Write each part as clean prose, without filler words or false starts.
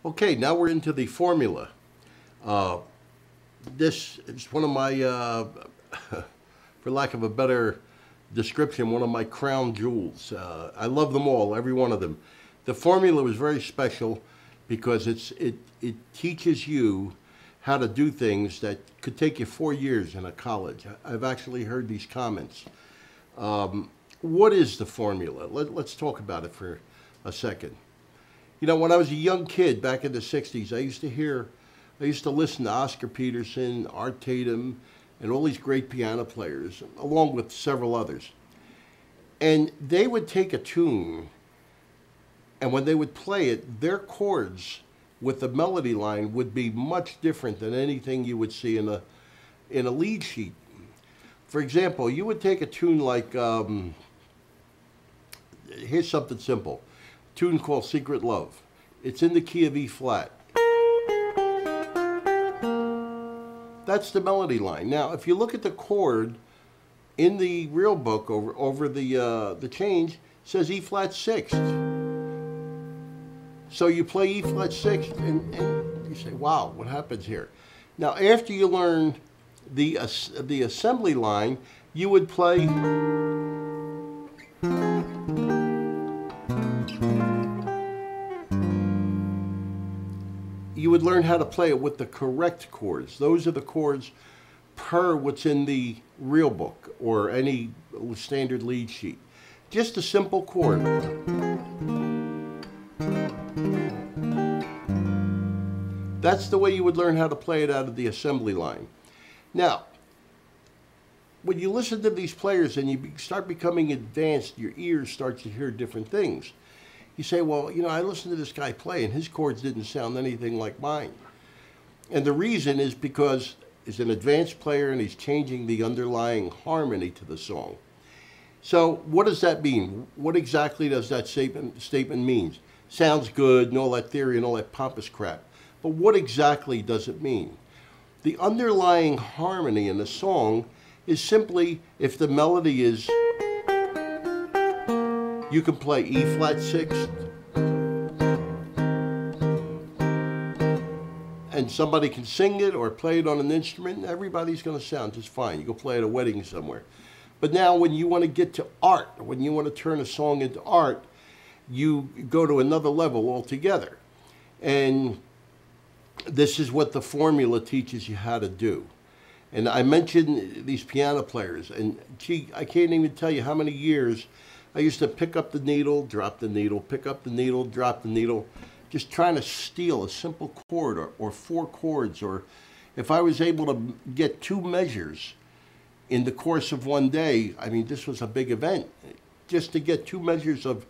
Okay, now we're into the formula. Uh, this is one of my, for lack of a better description, one of my crown jewels. I love them all, every one of them. The formula was very special because it teaches you how to do things that could take you 4 years in a college. I've actually heard these comments. What is the formula? Let's talk about it for a second. You know, when I was a young kid back in the 60s, I used to listen to Oscar Peterson, Art Tatum, and all these great piano players, along with several others. And they would take a tune, and when they would play it, their chords with the melody line would be much different than anything you would see in a lead sheet. For example, you would take a tune like, here's something simple, a tune called Secret Love. It's in the key of E flat. That's the melody line. Now, if you look at the chord in the real book over the change, it says E flat sixth. So you play E flat sixth, and you say, wow, what happens here? Now, after you learn the assembly line, you would play you would learn how to play it with the correct chords. Those are the chords per what's in the real book or any standard lead sheet. Just a simple chord. That's the way you would learn how to play it out of the assembly line. Now, when you listen to these players and you start becoming advanced, your ears start to hear different things. You say, well, you know, I listened to this guy play and his chords didn't sound anything like mine. And the reason is because he's an advanced player and he's changing the underlying harmony to the song. So what does that mean? What exactly does that statement mean? Sounds good and all that theory and all that pompous crap. But what exactly does it mean? The underlying harmony in the song is simply if the melody is, you can play E flat sixth, and somebody can sing it or play it on an instrument, and everybody's going to sound just fine. You go play at a wedding somewhere. But now when you want to get to art, when you want to turn a song into art, you go to another level altogether. And this is what the formula teaches you how to do. And I mentioned these piano players, and gee, I can't even tell you how many years I used to pick up the needle, drop the needle, pick up the needle, drop the needle, just trying to steal a simple chord or four chords, or if I was able to get two measures in the course of one day, I mean, this was a big event, just to get two measures of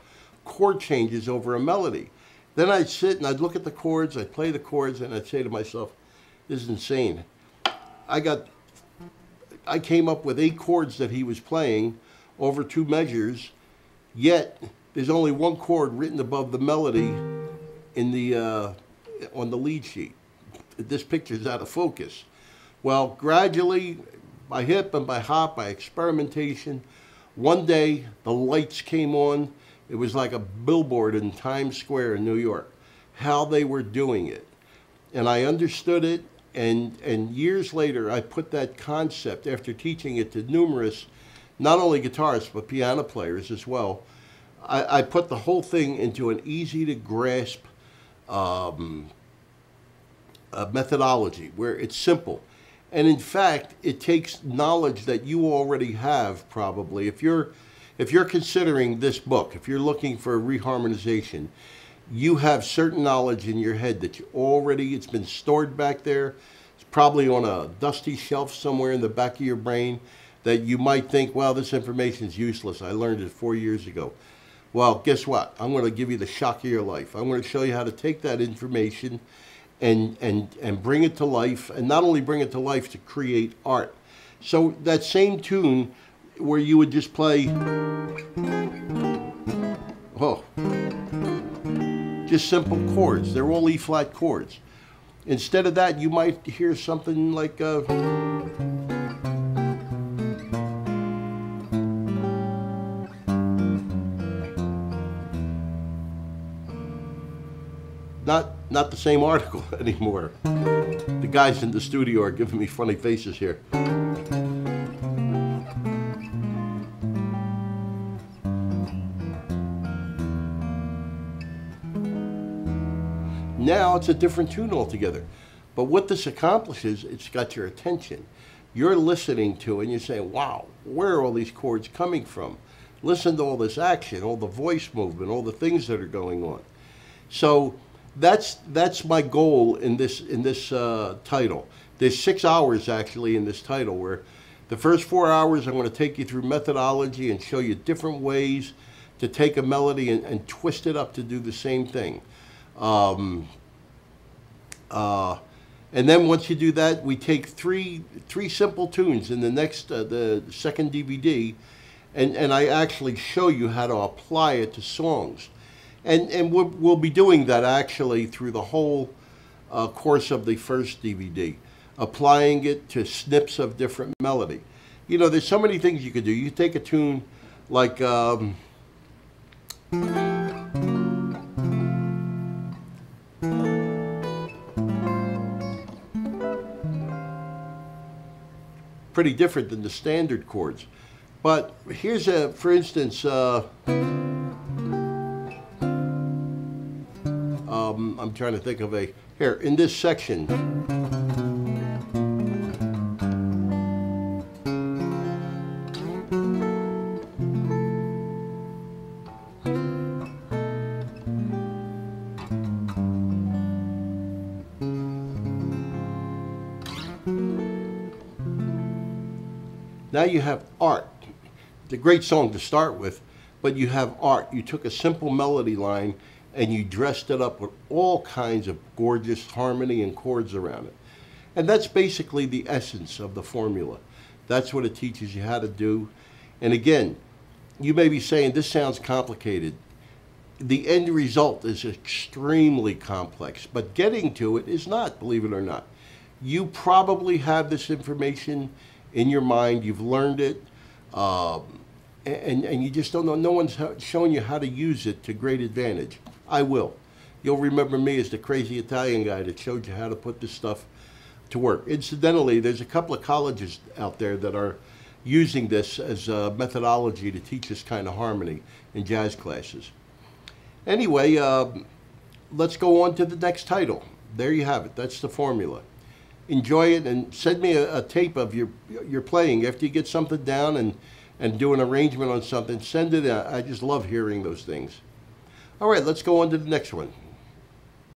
chord changes over a melody. Then I'd sit and I'd look at the chords, I'd play the chords, and I'd say to myself, this is insane. I came up with 8 chords that he was playing over 2 measures, yet there's only one chord written above the melody in the on the lead sheet. This picture's out of focus. Well, gradually, by hip and by hop, by experimentation, one day the lights came on. It was like a billboard in Times Square in New York, how they were doing it. And I understood it, and years later I put that concept, after teaching it to numerous, not only guitarists, but piano players as well, I put the whole thing into an easy to grasp methodology where it's simple. And in fact, it takes knowledge that you already have probably. If you're considering this book, if you're looking for reharmonization, you have certain knowledge in your head that you already, it's been stored back there. It's probably on a dusty shelf somewhere in the back of your brain that you might think, well, this information is useless. I learned it 4 years ago. Well, guess what? I'm going to give you the shock of your life. I'm going to show you how to take that information and bring it to life, and not only bring it to life, to create art. So that same tune where you would just play, oh, just simple chords. They're all E flat chords. Instead of that, you might hear something like not the same article anymore. The guys in the studio are giving me funny faces here. Now it's a different tune altogether. But what this accomplishes, it's got your attention. You're listening to it and you're saying, wow, where are all these chords coming from? Listen to all this action, all the voice movement, all the things that are going on. So that's my goal in this title. There's 6 hours actually in this title, where the first 4 hours I'm going to take you through methodology and show you different ways to take a melody and twist it up to do the same thing. And then once you do that, we take three simple tunes in the next the second DVD, and I actually show you how to apply it to songs, and we'll be doing that actually through the whole course of the first DVD, applying it to snips of different melody. You know, there's so many things you could do. You take a tune like pretty different than the standard chords. But here's a, for instance, I'm trying to think of a, here, in this section. Now you have art. It's a great song to start with, but you have art. You took a simple melody line and you dressed it up with all kinds of gorgeous harmony and chords around it. And that's basically the essence of the formula. That's what it teaches you how to do. And again, you may be saying, this sounds complicated. The end result is extremely complex, but getting to it is not, believe it or not. You probably have this information in your mind, you've learned it, and you just don't know. No one's showing you how to use it to great advantage. I will. You'll remember me as the crazy Italian guy that showed you how to put this stuff to work. Incidentally, there's a couple of colleges out there that are using this as a methodology to teach this kind of harmony in jazz classes. Anyway, let's go on to the next title. There you have it. That's the formula. Enjoy it, and send me a tape of your playing after you get something down and do an arrangement on something. Send it out. I just love hearing those things. All right, let's go on to the next one.